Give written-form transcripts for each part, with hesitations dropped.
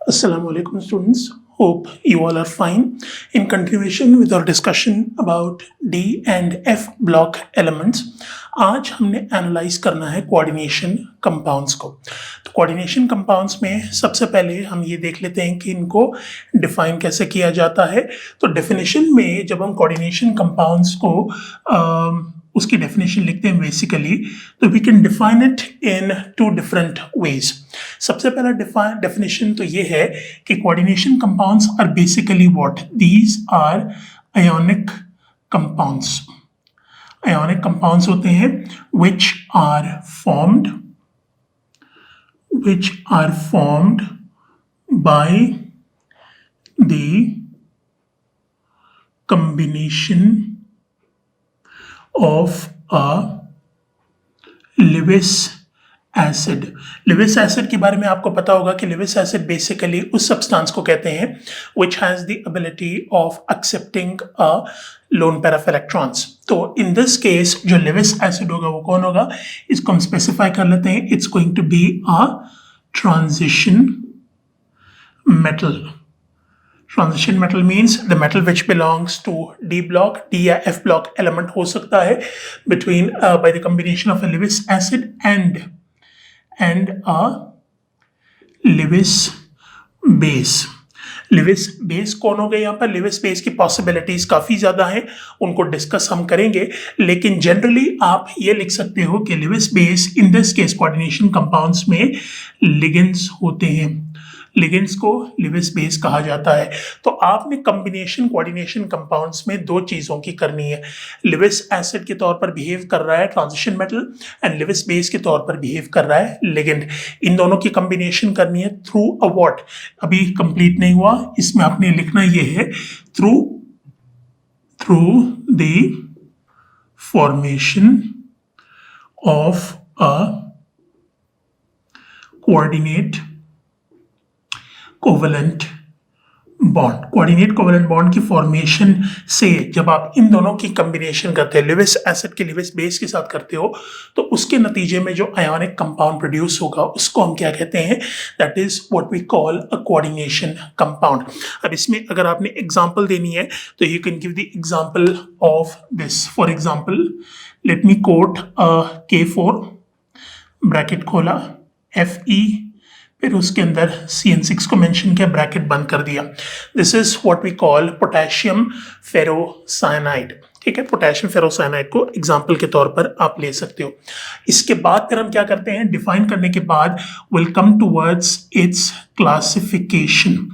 Assalamu alaikum students. Hope you all are fine. In continuation with our discussion about D and F block elements, आज हमने analyse करना है coordination compounds को। तो coordination compounds में सबसे पहले हम ये देख लेते हैं कि इनको डिफाइन कैसे किया जाता है। तो डेफिनेशन में जब हम कोऑर्डिनेशन कंपाउंड्स को उसकी डेफिनेशन लिखते हैं बेसिकली, तो we can define it in two different ways. सबसे पहला डेफिनेशन तो ये है कि coordination compounds are basically what, these are ionic compounds. Ionic compounds होते हैं which are formed by the combination of a Lewis acid. Lewis acid के बारे में आपको पता होगा कि लिविस एसिड बेसिकली उस सब्सटेंस को कहते हैं which has the ability of accepting a lone pair of electrons। तो इन दिस केस जो लिविस एसिड होगा वो कौन होगा, इसको हम स्पेसिफाई कर लेते हैं। It's going to be a transition metal. Transition metal means the metal which belongs to D block, D या एफ ब्लॉक एलिमेंट हो सकता है between by the combination of a Lewis acid and a Lewis base। Lewis base कौन हो गए यहाँ पर? Lewis base की पॉसिबिलिटीज काफी ज्यादा हैं, उनको डिस्कस हम करेंगे, लेकिन जनरली आप ये लिख सकते हो कि Lewis base in this case coordination compounds में लिगेंड्स होते हैं। लिगेंड्स को लिविस बेस कहा जाता है। तो आपने कॉम्बिनेशन कोऑर्डिनेशन कंपाउंड्स में दो चीजों की करनी है। लिविस एसिड के तौर पर बिहेव कर रहा है transition metal, and Lewis base के तौर पर बिहेव कर रहा है लिगेंड। इन दोनों की कॉम्बिनेशन करनी है थ्रू अ व्हाट, अभी कंप्लीट नहीं हुआ, इसमें आपने लिखना ये है through the formation of a coordinate covalent bond. Coordinate covalent bond की फॉर्मेशन से जब आप इन दोनों की कॉम्बिनेशन करते हैं, लिविस एसिड के लिविस बेस के साथ करते हो, तो उसके नतीजे में जो आयोनिक कंपाउंड प्रोड्यूस होगा उसको हम क्या कहते हैं, that is what we call a coordination compound. अब इसमें अगर आपने एग्जांपल देनी है तो you can give the example of this. For example let me quote K4 bracket खोला, Fe, फिर उसके अंदर CN6 को मेंशन किया, ब्रैकेट बंद कर दिया। This is what we call potassium ferrocyanide. ठीक है, पोटेशियम फेरोसाइनाइड को एग्जांपल के तौर पर आप ले सकते हो। इसके बाद फिर हम क्या करते हैं, डिफाइन करने के बाद will come towards it's classification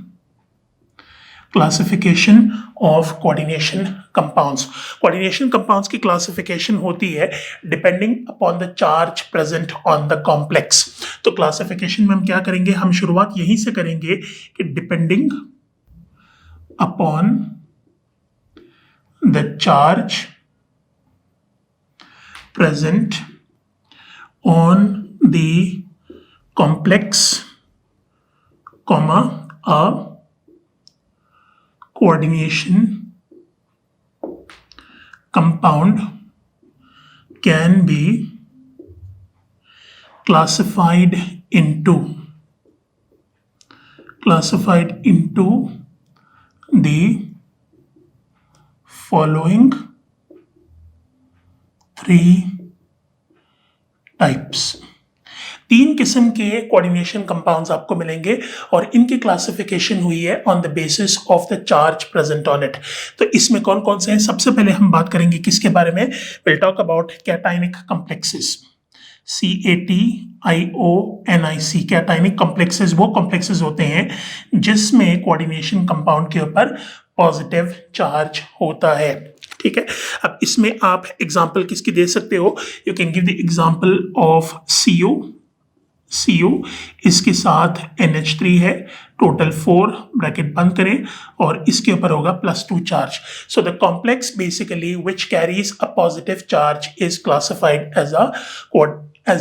of coordination compounds. Coordination compounds की क्लासिफिकेशन होती है depending upon the charge present on the complex. तो क्लासिफिकेशन में हम क्या करेंगे, हम शुरुआत यहीं से करेंगे कि depending upon the charge present on the complex comma a coordination compound can be classified into the following three types। तीन किस्म के कोऑर्डिनेशन कंपाउंड्स आपको मिलेंगे और इनकी क्लासिफिकेशन हुई है on the basis of the charge present on it. तो इसमें कौन कौन से हैं, सबसे पहले हम बात करेंगे किसके बारे में, will talk about cationic complexes. CATIONIC, cationic complexes वो कॉम्प्लेक्सेस होते हैं जिसमें कोऑर्डिनेशन कंपाउंड के ऊपर पॉजिटिव चार्ज होता है। ठीक है, अब इसमें आप एग्जांपल किसकी दे सकते हो, you can give the example of CO, इसके साथ NH3 है, टोटल 4 ब्रैकेट बंद करें और इसके ऊपर होगा +2 charge. So the complex basically which carries a positive charge is classified as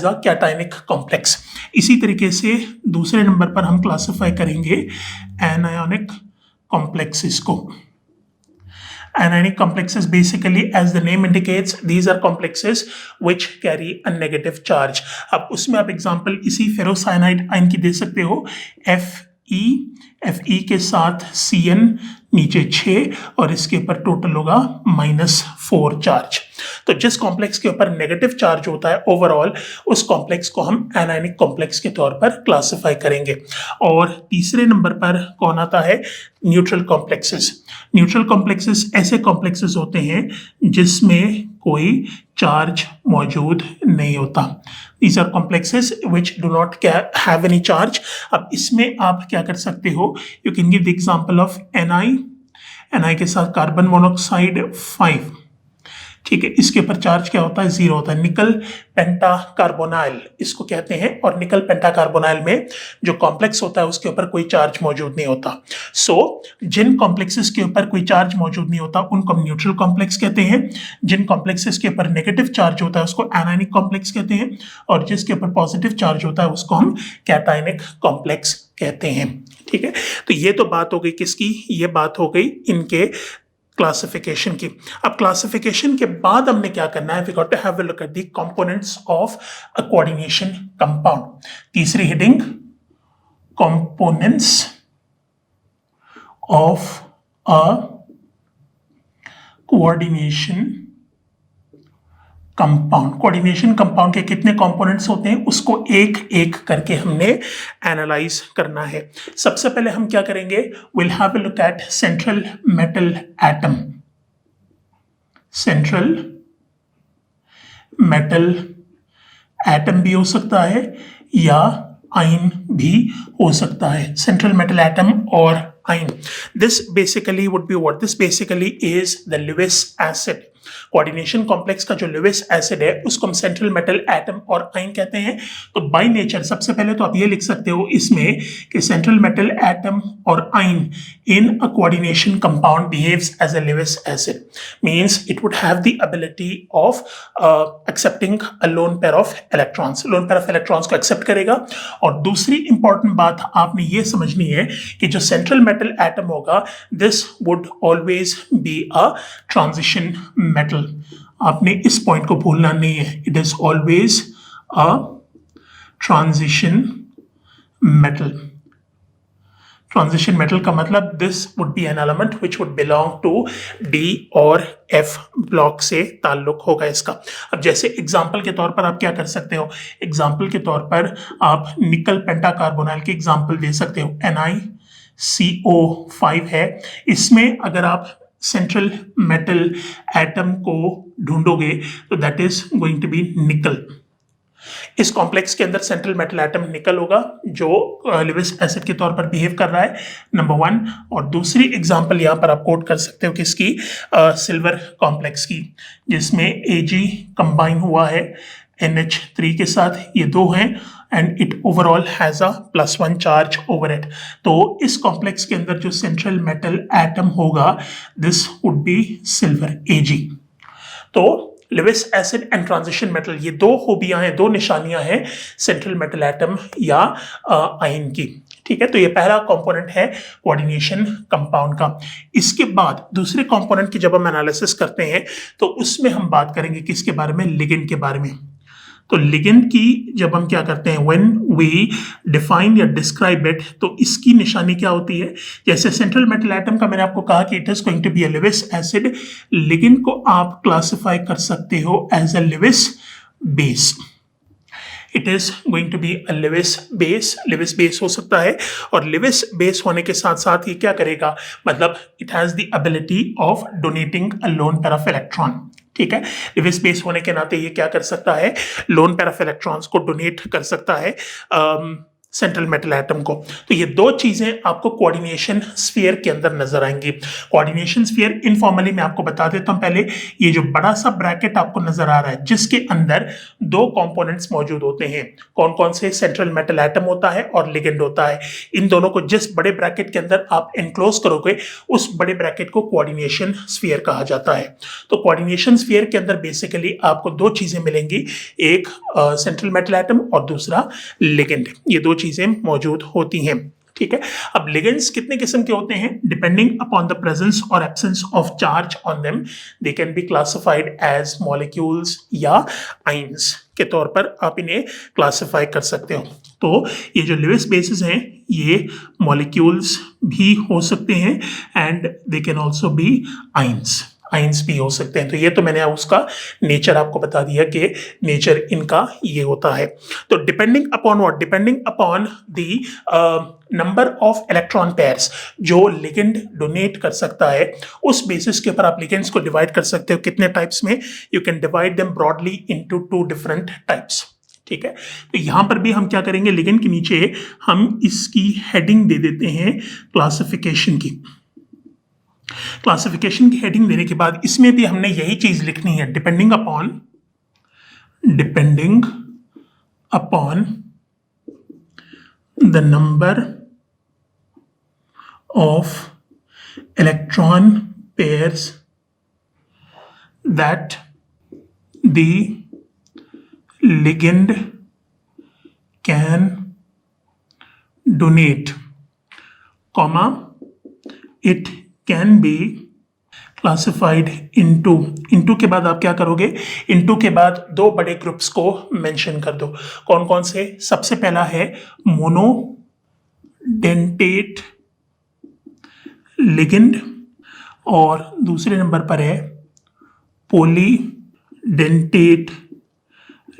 a cationic complex. इसी तरीके से दूसरे नंबर पर हम क्लासिफाई करेंगे एनायोनिक कॉम्प्लेक्सेस को। Anionic complexes basically, as the name indicates, these are complexes which carry a negative charge। अब उसमें आप एग्जांपल इसी फेरोसाइनाइड आयन की दे सकते हो, Fe के साथ Cn नीचे 6 और इसके ऊपर टोटल होगा -4 चार्ज। तो जिस कॉम्प्लेक्स के ऊपर नेगेटिव चार्ज होता है ओवरऑल, उस कॉम्प्लेक्स को हम एनायनिक कॉम्प्लेक्स के तौर पर क्लासिफाई करेंगे। और तीसरे नंबर पर कौन आता है? Neutral complexes. न्यूट्रल कॉम्प्लेक्सेस ऐसे कॉम्प्लेक्सेस होते हैं जिसमें कोई चार्ज मौजूद नहीं होता। These are complexes which do not have any charge। अब इसमें आप क्या कर सकते हो? You can give the example of Ni के साथ कार्बन मोनोऑक्साइड 5, ठीक है, इसके ऊपर चार्ज क्या होता है? 0 होता है। निकल पेंटाकार्बोनाइल इसको कहते हैं, और निकल पेंटाकार्बोनाइल में जो कॉम्प्लेक्स होता है उसके ऊपर कोई चार्ज मौजूद नहीं होता। सो जिन कॉम्प्लेक्सेस के ऊपर कोई चार्ज मौजूद नहीं होता उनको हम न्यूट्रल कॉम्प्लेक्स कहते हैं। जिन कॉम्प्लेक्सेस के ऊपर नेगेटिव चार्ज होता है उसको एनायनिक कॉम्प्लेक्स कहते हैं, और जिसके ऊपर पॉजिटिव चार्ज होता है उसको हम कैटायनिक कॉम्प्लेक्स कहते हैं। ठीक है, तो ये तो बात हो गई किसकी? ये बात हो गई इनके क्लासिफिकेशन की। अब क्लासिफिकेशन के बाद हमने क्या करना है? We got to have a look at the components of a coordination compound. तीसरी heading, components of a coordination compound. Coordination compound के कितने कंपोनेंट्स होते हैं उसको एक एक करके हमने एनालाइज करना है। सबसे पहले हम क्या करेंगे? Will have a look eight central metal atom. Central metal atom भी हो सकता है या आयन भी हो सकता है। सेंट्रल मेटल एटम और ion, this basically would be what? This basically is the Lewis acid. Coordination complex का जो लेविस एसिड है उसको हम सेंट्रल मेटल एटम और आयन कहते हैं। तो बाय नेचर सबसे पहले तो आप ये लिख सकते हो इसमें कि सेंट्रल मेटल एटम और ion in a coordination compound behaves as a Lewis acid, means it would have the ability of accepting a lone pair of electrons. Lone pair of electrons को एक्सेप्ट करेगा। और दूसरी important बात आपने ये समझनी है कि जो सेंट्रल मेटल एटम होगा this would always be a transition metal. आपने इस पॉइंट को भूलना नहीं है। It is always a transition metal. Transition metal का मतलब this would be an element which would belong to D और एफ ब्लॉक से ताल्लुक होगा इसका। अब जैसे एग्जाम्पल के तौर पर आप क्या कर सकते हो? एग्जाम्पल के तौर पर आप निकल पेंटाकार्बोनाइल की एग्जाम्पल दे सकते हो। NiCO5 है, इसमें अगर आप सेंट्रल मेटल एटम को ढूंढोगे तो that is going to be nickel. इस कॉम्प्लेक्स के अंदर सेंट्रल मेटल एटम निकल होगा जो लेविस एसिड के तौर पर बिहेव कर रहा है, नंबर 1। और दूसरी एग्जांपल यहां पर आप कोट कर सकते हो किसकी? सिल्वर कॉम्प्लेक्स की, जिसमें Ag कंबाइन हुआ है NH3 के साथ, ये दो हैं, and it overall has a +1 charge over it. तो इस कॉम्प्लेक्स के अंदर जो सेंट्रल मेटल एटम होगा this would B silver Ag। तो Lewis acid and transition metal, ये दो खूबियां हैं, दो निशानियां हैं सेंट्रल मेटल एटम या आयन की। ठीक है, तो ये पहला कंपोनेंट है कोऑर्डिनेशन कंपाउंड का। इसके बाद दूसरे कंपोनेंट की जब हम एनालिसिस करते हैं तो उसमें हम बात करेंगे किसके बारे में? लिगेंड के बारे में। तो लिगेंड की जब हम क्या करते हैं, व्हेन वी डिफाइन या डिस्क्राइब इट, तो इसकी निशानी क्या होती है? जैसे सेंट्रल मेटल एटम का मैंने आपको कहा कि it is going to be a Lewis acid. Ligand को आप क्लासिफाई कर सकते हो as a Lewis base. It is going to be a Lewis base. Lewis base हो सकता है, और लेविस बेस होने के साथ साथ ये क्या करेगा? मतलब it has the ability of donating a lone pair of electron. ठीक है, लेविस बेस होने के नाते ये क्या कर सकता है? लोन पेयर ऑफ इलेक्ट्रॉन्स को डोनेट कर सकता है सेंट्रल मेटल एटम को। तो ये दो चीजें आपको कोऑर्डिनेशन स्फीयर के अंदर नजर आएंगी। कोऑर्डिनेशन स्फीयर इनफॉर्मली मैं आपको बता देता हूं पहले, ये जो बड़ा सा ब्रैकेट आपको नजर आ रहा है जिसके अंदर दो कंपोनेंट्स मौजूद होते हैं। कौन कौन से? सेंट्रल मेटल एटम होता है और लिगेंड होता है। इन दोनों को जिस बड़े ब्रैकेट के अंदर आप एनक्लोज करोगे उस बड़े ब्रैकेट को कोऑर्डिनेशन स्फीयर कहा जाता है। तो कोऑर्डिनेशन स्फीयर के अंदर बेसिकली आपको दो चीजें मिलेंगी, एक सेंट्रल मेटल एटम और दूसरा लिगेंड। ये दो चीजें मौजूद होती हैं। ठीक है, अब लिगेंड्स कितने किस्म के होते हैं? डिपेंडिंग अपॉन द प्रेजेंस और absence of charge on them they can be classified as molecules या आयंस। के तौर पर आप इन्हें क्लासिफाई कर सकते हो। तो ये जो लिविस बेसिस हैं ये मॉलिक्यूल्स भी हो सकते हैं and they can also be ions भी हो सकते हैं। तो ये तो मैंने उसका नेचर आपको बता दिया कि नेचर इनका ये होता है। तो depending upon what, depending upon the number of electron pairs जो लिगेंड डोनेट कर सकता है, उस बेसिस के ऊपर आप लिगेंड्स को डिवाइड कर सकते हो कितने टाइप्स में। You can divide them broadly into 2 different types. ठीक है, तो यहां पर भी हम क्या करेंगे, लिगेंड के नीचे हम इसकी हेडिंग दे देते हैं क्लासिफिकेशन की। क्लासिफिकेशन की हेडिंग देने के बाद इसमें भी हमने यही चीज लिखनी है, depending upon the number of electron pairs that the ligand can donate, comma, it can be classified into के बाद आप क्या करोगे, into के बाद 2 बड़े ग्रुप्स को मेंशन कर दो। कौन कौन से? सबसे पहला है मोनोडेंटेट लिगेंड और दूसरे नंबर पर है पॉलीडेंटेट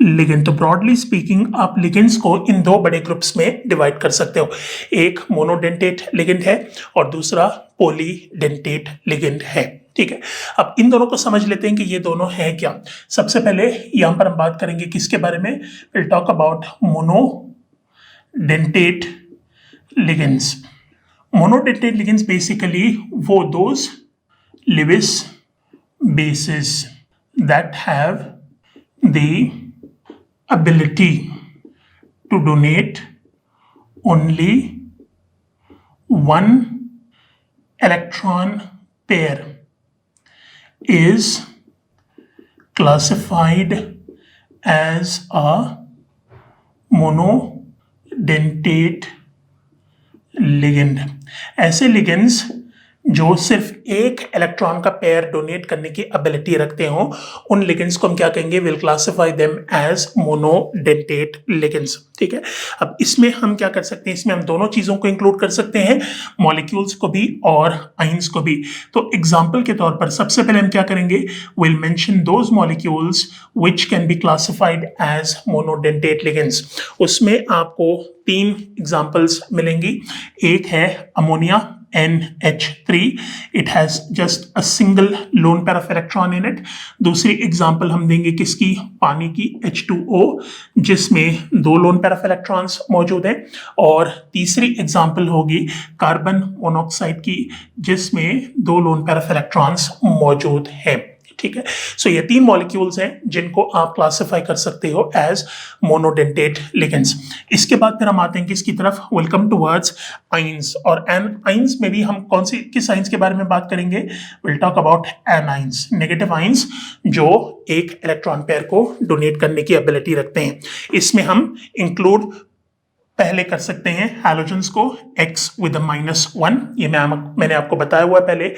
लिगेंड। तो ब्रॉडली स्पीकिंग आप लिगेंड्स को इन 2 बड़े ग्रुप्स में डिवाइड कर सकते हो, एक मोनोडेंटेट लिगेंड है और दूसरा पॉलीडेंटेट लिगेंड है। ठीक है, अब इन दोनों को समझ लेते हैं कि ये दोनों हैं क्या। सबसे पहले यहां पर हम बात करेंगे किसके बारे में, will talk about monodentate ligands. Monodentate ligands basically वो those Lewis bases that have the ability to donate only one electron pair is classified as a monodentate ligand। ऐसे ligands जो सिर्फ एक इलेक्ट्रॉन का पेयर डोनेट करने की ability रखते हो, उन लिगेंड्स को हम क्या कहेंगे, will classify them as monodentate ligands. ठीक है, अब इसमें हम क्या कर सकते हैं, इसमें हम दोनों चीजों को इंक्लूड कर सकते हैं, मॉलिक्यूल्स को भी और आइंस को भी। तो एग्जांपल के तौर पर सबसे पहले हम क्या करेंगे, will mention those molecules which can be classified as monodentate ligands. उसमें आपको 3 एग्जांपल्स मिलेंगी। एक है ammonia NH3, it has just a single lone pair of electron in it। दूसरी एग्जांपल हम देंगे किसकी, पानी की H2O, जिसमें 2 लोन पेयर ऑफ इलेक्ट्रॉन्स मौजूद हैं। और तीसरी एग्जांपल होगी कार्बन मोनोऑक्साइड की, जिसमें 2 लोन पेयर ऑफ इलेक्ट्रॉन्स मौजूद हैं। ठीक है, सो ये 3 मॉलिक्यूल्स हैं जिनको आप क्लासिफाई कर सकते हो एज मोनोडेंटेट लिगेंड्स। इसके बाद फिर हम आते हैं किसकी तरफ, वेलकम टुवर्ड्स आइंस। और आइंस में भी हम कौन सी किस आइंस के बारे में बात करेंगे, will talk about anions, negative ions जो एक इलेक्ट्रॉन पेयर को डोनेट करने की एबिलिटी रखते हैं। इसमें हम इंक्लूड पहले कर सकते हैं हैलोजेंस को X with a -1। ये मैंने आपको बताया हुआ है पहले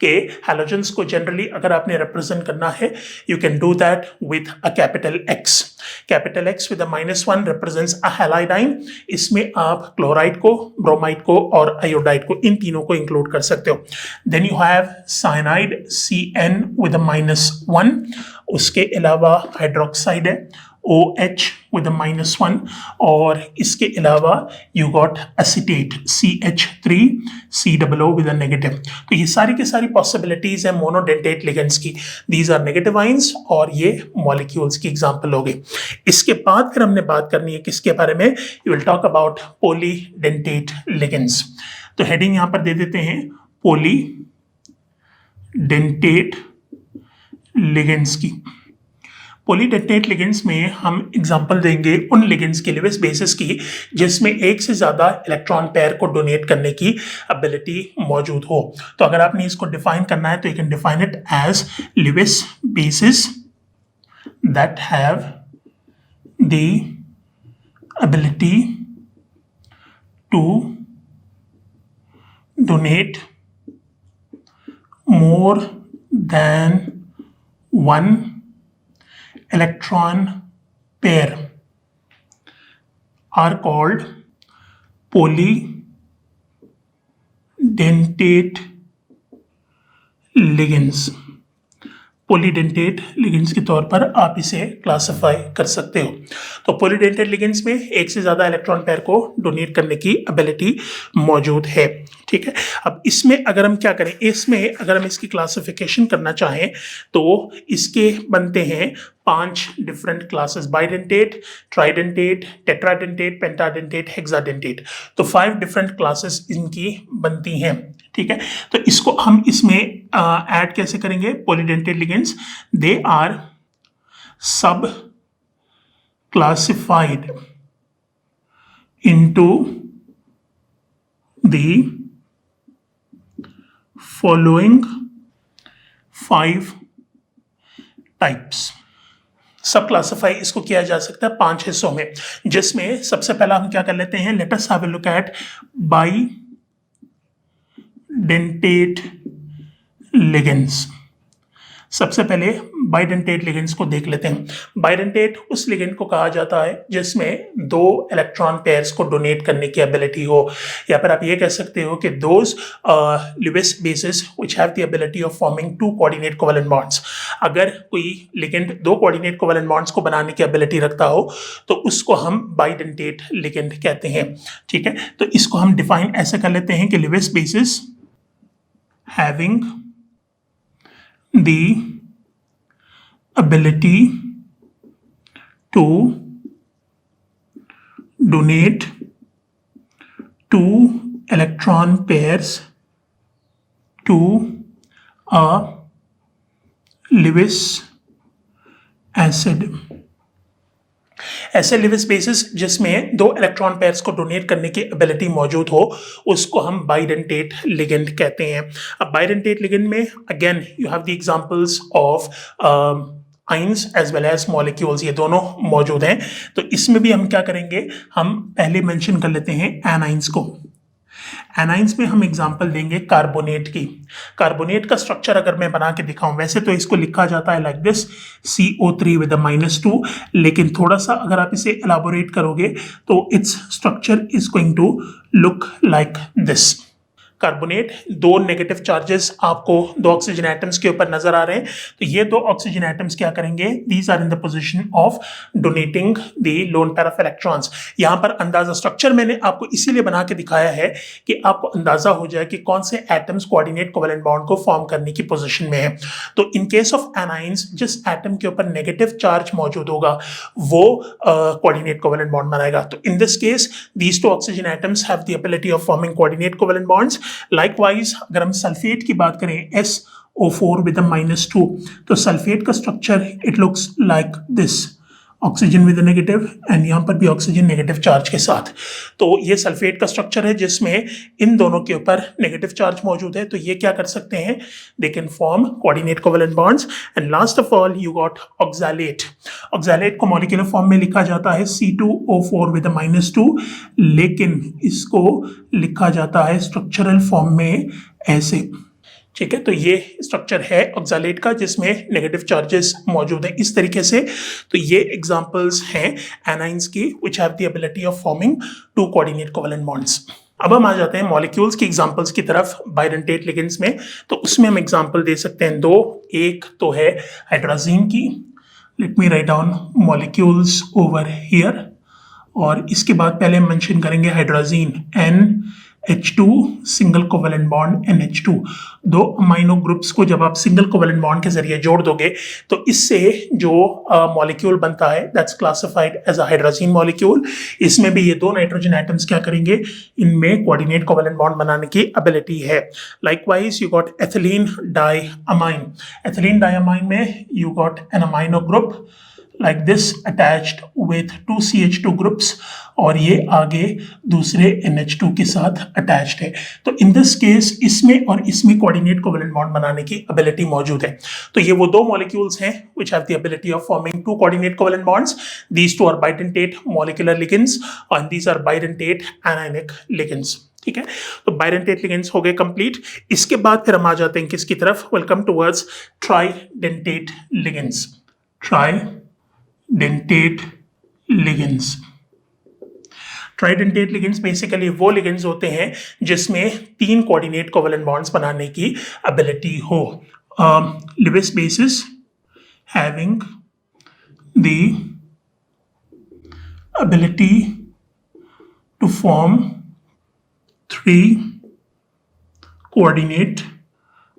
कि हैलोजेंस को जनरली अगर आपने रिप्रेजेंट करना है, you can do that with a capital X। Capital X with a -1 represents a halide ion. इसमें आप क्लोराइड को, ब्रोमाइड को और आयोडाइड को, इन तीनों को इंक्लूड कर सकते हो। Then you have cyanide CN with a -1। उसके अलावा हाइड्रोक्साइड है OH with a -1 और इसके अलावा you got acetate CH3COO with a negative. तो ये सारी की सारी पॉसिबिलिटीज है मोनोडेंटेट लिगेंड्स की। दीज आर नेगेटिव आइंस और ये मॉलिक्यूल्स की एग्जांपल हो गई। इसके बाद फिर हमने बात करनी है किसके बारे में, you will talk about polydentate ligands. तो हेडिंग यहां पर दे देते हैं पॉलीडेंटेट लिगेंड्स की। पॉलीडेंटेट लिगेंड्स में हम एग्जांपल देंगे उन लिगेंड्स के लिविस बेसिस की जिसमें एक से ज्यादा इलेक्ट्रॉन पेयर को डोनेट करने की एबिलिटी मौजूद हो। तो अगर आपने इसको डिफाइन करना है तो you can define it as Lewis bases that have the ability to donate more than 1 electron pair are called polydentate ligands. Polydentate ligands के तौर पर आप इसे क्लासिफाई कर सकते हो। तो पॉलीडेंटेट लिगेंड्स में एक से ज़्यादा इलेक्ट्रॉन पेयर को डोनेट करने की एबिलिटी मौजूद है। ठीक है, अब इसमें अगर हम क्या करें, इसमें अगर हम इसकी क्लासिफिकेशन करना चाहें तो इसके बनते हैं 5 different classes, bidentate, tridentate, tetradentate, pentadentate, hexadentate. तो 5 डिफरेंट क्लासेस इनकी बनती हैं। ठीक है, तो इसको हम इसमें ऐड कैसे करेंगे? पॉलीडेंटेट लिगेंड्स, दे आर सब classified into the following 5 types. सब क्लासिफाई इसको किया जा सकता है 5 हिस्सों में, जिसमें सबसे पहला हम क्या कर लेते हैं, let us have a look eight bidentate ligands. सबसे पहले बाइडेंटेट लिगेंड्स को देख लेते हैं। बाइडेंटेट उस लिगेंड को कहा जाता है जिसमें 2 इलेक्ट्रॉन पेयर्स को डोनेट करने की एबिलिटी हो, या फिर आप ये कह सकते हो कि those Lewis basis which have the ability of forming 2 coordinate covalent bonds. अगर कोई लिगेंड 2 कोऑर्डिनेट कोवेलेंट बॉन्ड्स को बनाने की एबिलिटी रखता हो तो उसको हम बाइडेंटेट लिगेंड कहते हैं। ठीक है, तो इसको हम डिफाइन ऐसे कर लेते हैं कि Lewis basis having the ability to donate 2 electron pairs to a Lewis acid। ऐसे लिविस बेसिस जिसमें 2 इलेक्ट्रॉन पेयर्स को डोनेट करने की एबिलिटी मौजूद हो उसको हम बाइडेंटेट लिगेंड कहते हैं। अब बाइडेंटेट लिगेंड में again you have the examples of ions as well as molecules, ये दोनों मौजूद हैं। तो इसमें भी हम क्या करेंगे, हम पहले मेंशन कर लेते हैं एनाइंस को। एनाइंस में हम एग्जांपल देंगे कार्बोनेट की। कार्बोनेट का स्ट्रक्चर अगर मैं बना के दिखाऊं, वैसे तो इसको लिखा जाता है लाइक दिस CO3 विद -2, लेकिन थोड़ा सा अगर आप इसे एलाबोरेट करोगे तो its structure is going to look like this. Carbonate 2 negative charges आपको 2 ऑक्सीजन एटम्स के ऊपर नजर आ रहे हैं। तो ये 2 ऑक्सीजन एटम्स क्या करेंगे, these are in the position of donating the lone pair of electrons. यहां पर अंदाजा स्ट्रक्चर मैंने आपको इसीलिए बना के दिखाया है कि आपको अंदाजा हो जाए कि कौन से एटम्स कोऑर्डिनेट कोवेलेंट बॉन्ड को फॉर्म करने की पोजीशन में है। तो इन केस ऑफ एनाइंस, जिस एटम के ऊपर नेगेटिव चार्ज मौजूद होगा वो कोऑर्डिनेट कोवेलेंट बॉन्ड बनाएगा। तो in this case these 2 oxygen atoms have the ability of forming coordinate covalent bonds. Likewise अगर हम सल्फेट की बात करें SO4 विद -2, तो सल्फेट का structure it looks like this, oxygen with negative and यहां पर भी ऑक्सीजन नेगेटिव चार्ज के साथ। तो ये सल्फेट का स्ट्रक्चर है जिसमें इन दोनों के ऊपर नेगेटिव चार्ज मौजूद है। तो ये क्या कर सकते हैं, they can form coordinate covalent bonds. And last of all you got oxalate. Oxalate को मॉलिक्यूलर फॉर्म में लिखा जाता है C2O4 विद -2, लेकिन इसको लिखा जाता है स्ट्रक्चरल फॉर्म में ऐसे। ठीक है, तो ये स्ट्रक्चर है ऑक्सैलेट का जिसमें नेगेटिव चार्जेस मौजूद हैं इस तरीके से। तो ये एग्जांपल्स हैं एनाइंस की which have the ability of forming 2 coordinate covalent bonds. अब हम आ जाते हैं मॉलिक्यूल्स की एग्जांपल्स की तरफ बाइडेंटेट लिगेंड्स में। तो उसमें हम एग्जांपल दे सकते हैं 2। एक तो है हाइड्रोजीन की, let me write down molecules over here, और इसके बाद पहले हम मेंशन करेंगे hydrazine NH2 single covalent bond NH2। 2 amino groups को जब आप सिंगल कोवेलेंट बॉन्ड के जरिए जोड़ दोगे तो इससे जो मॉलिक्यूल बनता है that's classified as a hydrogen molecule. इसमें भी ये 2 नाइट्रोजन एटम्स क्या करेंगे, इनमें कोऑर्डिनेट कोवेलेंट बॉन्ड बनाने की एबिलिटी है। Likewise you got ethylene diamine. Ethylene diamine में you got an amino group like this attached with 2 CH2 groups, और ये आगे दूसरे NH2 के साथ attached है। तो in this case इसमें और इसमें कोऑर्डिनेट कोवेलेंट बॉन्ड बनाने की एबिलिटी मौजूद है। तो ये वो 2 मॉलिक्यूल्स हैं which have the ability of forming 2 coordinate covalent bonds. These 2 are bidentate molecular ligands and these are bidentate anionic ligands। ठीक है, तो बाइडेंटेट लिगेंड्स हो गए कंप्लीट। इसके बाद फिर हम आ जाते हैं किसकी तरफ, welcome towards tridentate ligands. Tridentate ligands. Tridentate ligands basically वो लिगेंड्स होते हैं जिसमें 3 कोऑर्डिनेट कोवेलेंट बॉन्ड्स बनाने की एबिलिटी हो। Lewis bases having the ability to form 3 coordinate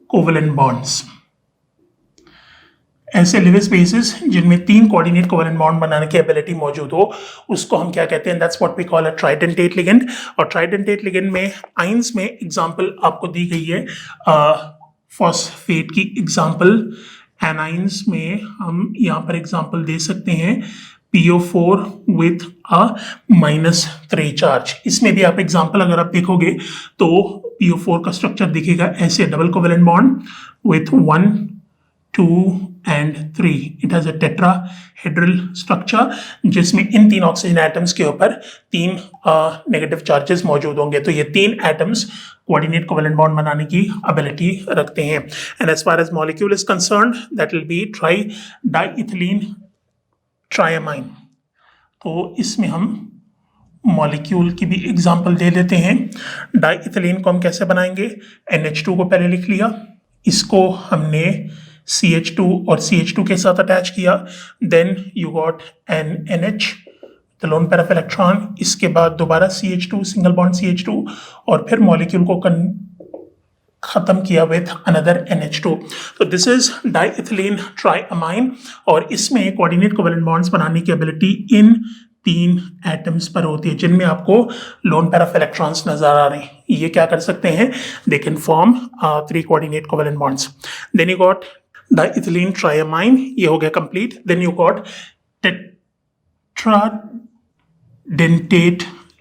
covalent bonds। ऐसे लिविस बेसिस जिनमें 3 कोऑर्डिनेट कोवेलेंट बॉन्ड बनाने की एबिलिटी मौजूद हो उसको हम क्या कहते हैं, that's what we call a tridentate ligand. और ट्राइडेंटेट लिगेंड में आइंस में एग्जांपल आपको दी गई है फॉस्फेट की एग्जांपल। एनाइंस में हम यहाँ पर एग्जांपल दे सकते हैं PO4 विथ अ -3 चार्ज। इसमें भी आप एग्जांपल अगर आप देखोगे तो PO4 का स्ट्रक्चर दिखेगा ऐसे, double covalent bond with 1 2 and 3। It has a tetrahedral structure जिसमें इन 3 ऑक्सीजन एटम्स के ऊपर 3 नेगेटिव चार्जेस मौजूद होंगे। तो ये 3 एटम्स कोऑर्डिनेट कोवेलेंट बॉन्ड बनाने की एबिलिटी रखते हैं। And as far as molecule is concerned that will be tri diethylene triamine. तो इसमें हम मॉलिक्यूल की भी एग्जांपल दे देते हैं। डाइइथिलीन को हम कैसे बनाएंगे, NH2 को पहले लिख लिया, इसको हमने CH2 और CH2 के साथ अटैच किया, then you got an NH the lone pair of electron, इसके बाद दोबारा CH2 सिंगल बॉन्ड CH2 और फिर मॉलिक्यूल को खत्म किया विथ अनदर NH2। तो दिस इज डाइइथिलीन ट्राइअमाइन और इसमें कोऑर्डिनेट कोवेलेंट बॉन्ड्स बनाने की एबिलिटी इन 3 एटम्स पर होती है जिनमें आपको लोन पेयर ऑफ इलेक्ट्रॉन्स नजर आ रहे हैं। ये क्या कर सकते हैं, they can form 3 coordinate covalent bonds. Then you got diethylene triamine, ये हो गया complete. Then you got tetradentate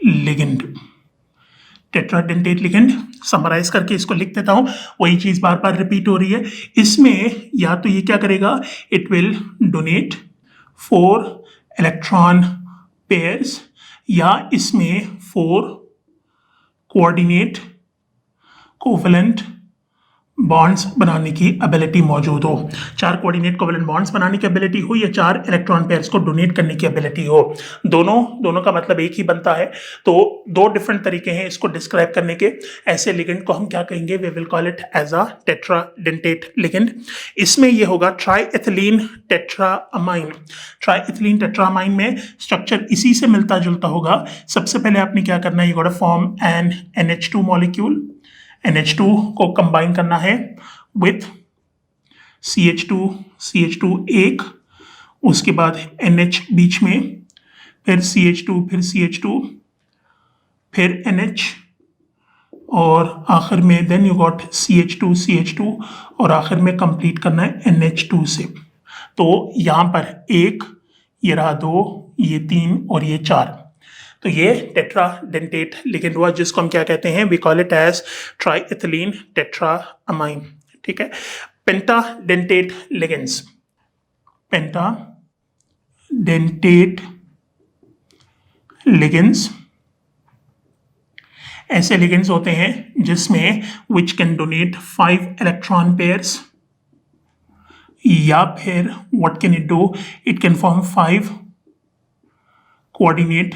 ligand. Tetradentate ligand summarize करके इसको लिख देता हूं, वही चीज बार बार रिपीट हो रही है। इसमें या तो ये क्या करेगा, it will donate 4 electron pairs या इसमें 4 कोऑर्डिनेट कोवेलेंट बॉन्ड्स बनाने की एबिलिटी मौजूद हो। 4 कोऑर्डिनेट कोवेलेंट बॉन्ड्स बनाने की एबिलिटी हो या 4 इलेक्ट्रॉन पेयर्स को डोनेट करने की एबिलिटी हो, दोनों का मतलब एक ही बनता है। तो 2 डिफरेंट तरीके हैं इसको डिस्क्राइब करने के। ऐसे लिगेंड को हम क्या कहेंगे, we will call it as a tetradentate ligand. इसमें ये होगा ट्राइइथिलीन टेट्राअमाइन। ट्राइइथिलीन टेट्राअमाइन में स्ट्रक्चर इसी से मिलता जुलता होगा। सबसे पहले आपने क्या करना है, you got to form an NH2 molecule, NH2 को कंबाइन करना है विथ CH2 एक, उसके बाद NH बीच में, फिर CH2 फिर CH2 फिर NH और आखिर में देन यू गॉट CH2 और आखिर में कंप्लीट करना है NH2 से। तो यहाँ पर 1, ये रहा 2, ये 3 और ये 4। तो ये टेट्राडेंटेट लिगेंड हुआ जिसको हम क्या कहते हैं, वी कॉल इट एज ट्राइइथिलीन टेट्राअमाइन। ठीक है। पेंटाडेंटेट लिगेंड्स, पेंटाडेंटेट लिगेंड्स ऐसे लिगेंड्स होते हैं जिसमें which can donate 5 electron pairs या फिर what can it do, it can form 5 coordinate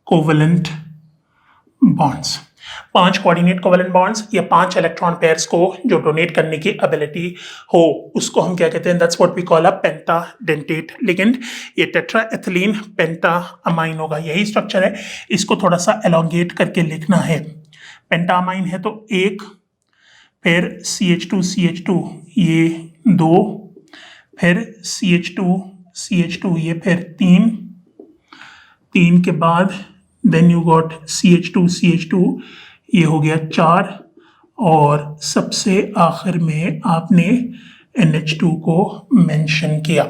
covalent bonds. 5 coordinate covalent bonds या 5 इलेक्ट्रॉन पेयर्स को जो डोनेट करने की एबिलिटी हो उसको हम क्या कहते हैं, that's what we call a pentadentate ligand. ये टेट्राइथिलीन पेंटाअमाइन होगा, यही स्ट्रक्चर है। इसको थोड़ा सा एलोंगेट करके लिखना है। पेंटाअमाइन है तो 1, फिर CH2 ये 2, फिर CH2 ये फिर 3 के बाद देन यू गॉट CH2 ये हो गया 4 और सबसे आखिर में आपने NH2 को मेंशन किया।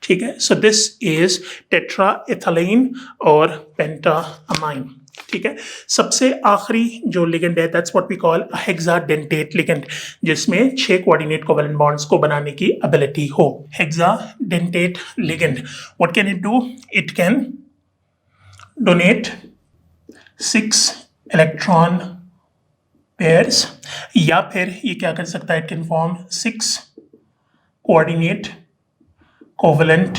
ठीक है। सो दिस इज टेट्राइथिलीन और पेंटाअमाइन। ठीक है। सबसे आखिरी जो लिगेंड है that's what we call hexadentate ligand, जिसमें 6 कोऑर्डिनेट कोवेलेंट बॉन्ड्स को बनाने की एबिलिटी हो। Hexadentate ligand, what can it do, it can donate 6 electron pairs या फिर ये क्या कर सकता है, it can form 6 coordinate covalent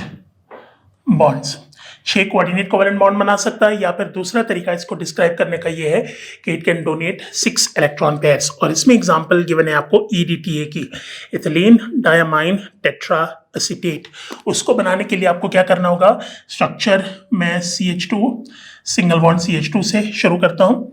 bonds. 6 coordinate covalent bond बना सकता है, या फिर दूसरा तरीका इसको डिस्क्राइब करने का ये है कि it can donate 6 electron pairs. और इसमें एग्जांपल गिवन है आपको EDTA की, इथिलीन डायमाइन टेट्रा एसीटेट। उसको बनाने के लिए आपको क्या करना होगा, स्ट्रक्चर में CH2 सिंगल बॉन्ड CH2 से शुरू करता हूं।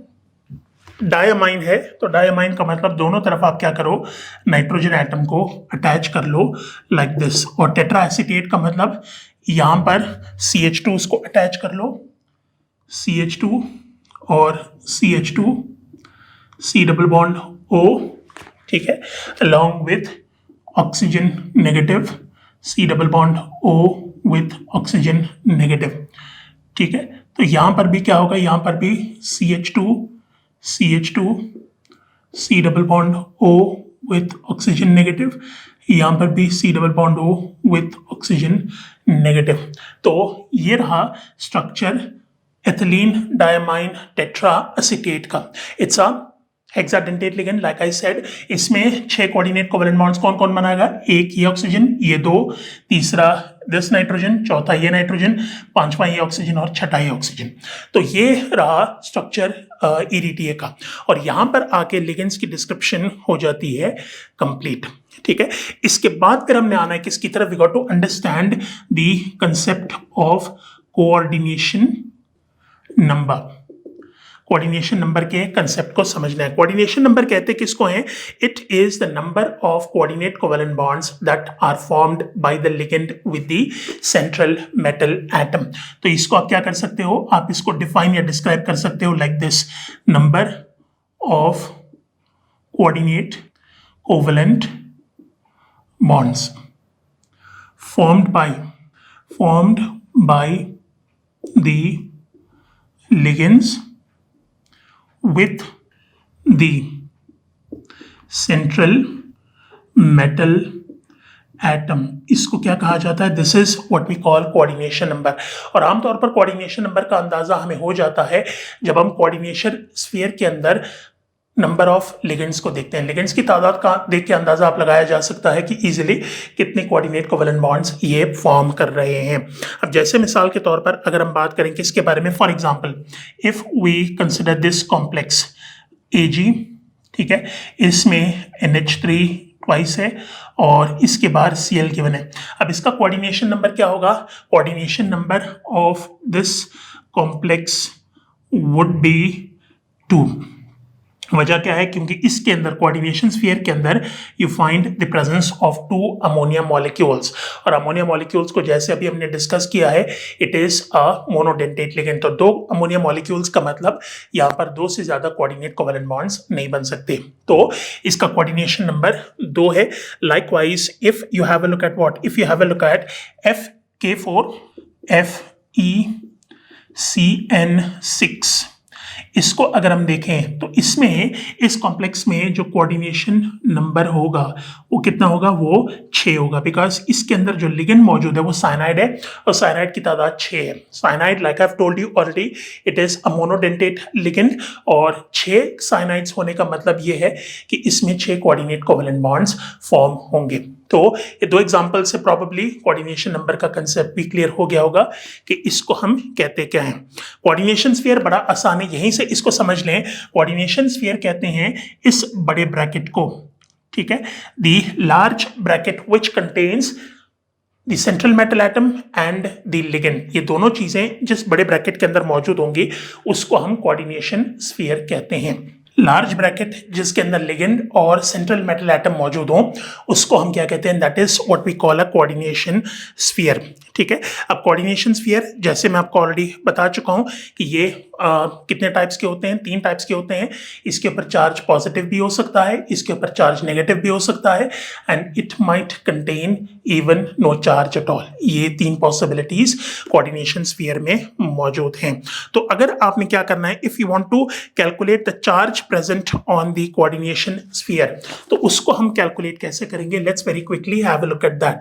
डायमाइन है तो डायमाइन का मतलब दोनों तरफ आप क्या करो, नाइट्रोजन एटम को अटैच कर लो लाइक दिस। और टेट्रा एसीटेट का मतलब यहां पर CH2 उसको अटैच कर लो, CH2 और CH2 C double bond O, ठीक है, along with oxygen negative C double bond O with oxygen negative, ठीक है। तो यहां पर भी क्या होगा, यहां पर भी CH2 C double bond O with oxygen negative, यहां पर भी C double bond O with oxygen negative. तो ये रहा structure ethylene diamine tetra acetate का। It's a hexadentate ligand, like I said. इसमें 6 कोऑर्डिनेट कोवेलेंट बॉन्ड्स कौन कौन बनाएगा, एक ये ऑक्सीजन, ये 2, तीसरा दिस नाइट्रोजन, चौथा ये नाइट्रोजन, पांचवा ये ऑक्सीजन और छठा ये ऑक्सीजन। तो ये रहा स्ट्रक्चर EDTA का। और यहां पर आके लिगेंड्स की डिस्क्रिप्शन हो जाती है कंप्लीट, ठीक है। इसके बाद फिर हमने आना है किसकी तरफ, we got to understand the concept of coordination number. Coordination number के कंसेप्ट को समझना है। कोऑर्डिनेशन नंबर कहते किसको हैं, it is the number of coordinate covalent bonds that are formed by the ligand with the central metal atom. तो इसको आप क्या कर सकते हो, आप इसको डिफाइन या डिस्क्राइब कर सकते हो like this, number of coordinate covalent bonds formed by the ligands with the central metal atom. इसको क्या कहा जाता है, this is what we call coordination number. और आमतौर पर कोऑर्डिनेशन नंबर का अंदाजा हमें हो जाता है जब हम कोऑर्डिनेशन स्फीयर के अंदर नंबर ऑफ लिगेंड्स को देखते हैं। लिगेंड्स की तादाद का देख के अंदाजा आप लगाया जा सकता है कि इजीली कितने कोऑर्डिनेट कोवेलेंट बॉन्ड्स ये फॉर्म कर रहे हैं। अब जैसे मिसाल के तौर पर अगर हम बात करें किसके बारे में, for example if we consider this complex Ag, ठीक है, इसमें NH3 ट्वाइस है और इसके बाहर Cl गिवन है। अब इसका कोऑर्डिनेशन नंबर क्या होगा, coordination number of this complex would be 2। वजह क्या है, क्योंकि इसके अंदर कोऑर्डिनेशन स्फीयर के अंदर you find the presence of 2 ammonia molecules. और अमोनिया मॉलिक्यूल्स को जैसे अभी हमने डिस्कस किया है, it is a monodentate ligand. तो 2 अमोनिया मॉलिक्यूल्स का मतलब यहाँ पर 2 से ज्यादा कोऑर्डिनेट कोवेलेंट बॉन्ड्स नहीं बन सकते। तो इसका कोऑर्डिनेशन नंबर 2 है। Likewise if you have a look at what, if you have a look eight FK4 FeCN6, इसको अगर हम देखें तो इसमें इस कॉम्प्लेक्स में जो कोऑर्डिनेशन नंबर होगा वो कितना होगा, वो 6 होगा, बिकॉज इसके अंदर जो लिगेंड मौजूद है वो साइनाइड है और साइनाइड की तादाद 6 है। Cyanide, like I have told you already, it is a monodentate ligand और 6 साइनाइड्स होने का मतलब ये है कि इसमें 6 कोऑर्डिनेट कोवेलेंट बॉन्ड्स फॉर्म होंगे। तो ये 2 एग्जांपल से प्रॉबेबली कोऑर्डिनेशन नंबर का कंसेप्ट भी क्लियर हो गया होगा कि इसको हम कहते क्या हैं। कोऑर्डिनेशन स्फीयर बड़ा आसान है, यहीं से इसको समझ लें। कोऑर्डिनेशन स्फीयर कहते हैं इस बड़े ब्रैकेट को, ठीक है, the large bracket which contains the central metal atom and the ligand. ये दोनों चीजें जिस बड़े ब्रैकेट के अंदर मौजूद होंगी उसको हम कोऑर्डिनेशन स्फीयर कहते हैं। लार्ज ब्रैकेट जिसके अंदर लिगेंड और सेंट्रल मेटल एटम मौजूद हो उसको हम क्या कहते हैं, that is what we call a coordination sphere, ठीक है। अब कोऑर्डिनेशन स्फीयर जैसे मैं आपको ऑलरेडी बता चुका हूं कि ये कितने टाइप्स के होते हैं, 3 टाइप्स के होते हैं। इसके ऊपर चार्ज पॉजिटिव भी हो सकता है, इसके ऊपर चार्ज नेगेटिव भी हो सकता है, and it might contain even know charge at all. ये 3 पॉसिबिलिटीज कोऑर्डिनेशन स्फीयर में मौजूद हैं। तो अगर आपने क्या करना है, if you want to calculate the charge present on the coordination sphere, तो उसको हम कैलकुलेट कैसे करेंगे, let's very quickly have a look at that.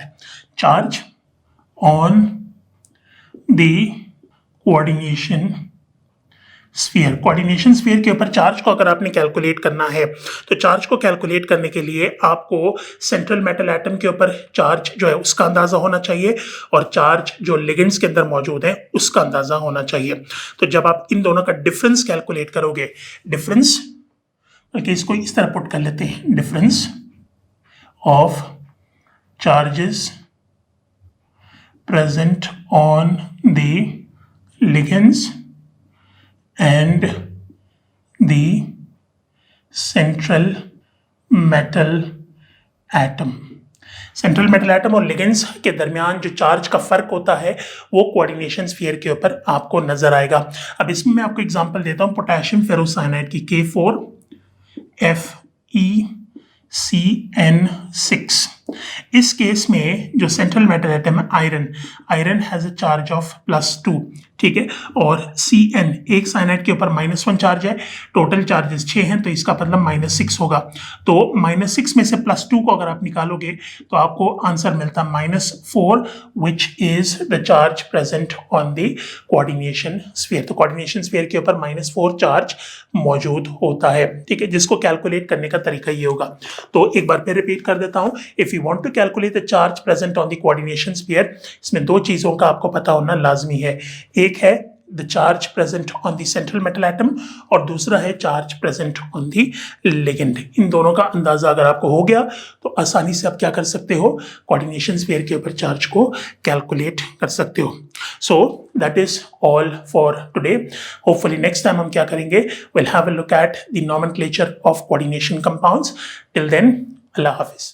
Charge on the coordination sphere, coordination sphere के ऊपर चार्ज को अगर आपने कैलकुलेट करना है तो चार्ज को कैलकुलेट करने के लिए आपको सेंट्रल मेटल एटम के ऊपर चार्ज जो है उसका अंदाजा होना चाहिए और चार्ज जो लिगेंड्स के अंदर मौजूद है उसका अंदाजा होना चाहिए। तो जब आप इन दोनों का डिफरेंस कैलकुलेट करोगे, डिफरेंस बल्कि इसको इस तरह पुट कर लेते हैं, difference of charges present on the ligands and the central metal atom। Central metal atom और लिगेंड्स के दरमियान जो चार्ज का फर्क होता है वो कोऑर्डिनेशन स्फीयर के ऊपर आपको नजर आएगा। अब इसमें मैं आपको एग्जांपल देता हूं पोटेशियम फेरोसाइनाइड की K4FeCN6। इस केस में जो सेंट्रल मेटल एटम है iron has a charge of +2, ठीक है, और Cn एक साइनाइड के ऊपर -1 चार्ज है, टोटल चार्जेस 6 हैं तो इसका मतलब -6 होगा। तो -6 में से +2 को अगर आप निकालोगे तो आपको आंसर मिलता है -4 which is the charge present on the coordination sphere. तो कोऑर्डिनेशन स्फीयर के ऊपर -4 चार्ज मौजूद होता है, ठीक है, जिसको कैलकुलेट करने का तरीका ये होगा। तो एक बार फिर रिपीट कर देता हूं, if you want to calculate the charge present on the coordination sphere, इसमें दो चीजों का आपको पता होना लाजमी है। एक है the charge present on the central metal atom और दूसरा है charge present on the ligand. इन दोनों का अंदाजा अगर आपको हो गया तो आसानी से आप क्या कर सकते हो, कोऑर्डिनेशन स्फीयर के ऊपर चार्ज को कैलकुलेट कर सकते हो। So that is all for today. Hopefully next time हम क्या करेंगे, will have a look at the nomenclature of coordination compounds. Till then, अल्लाह हाफिज।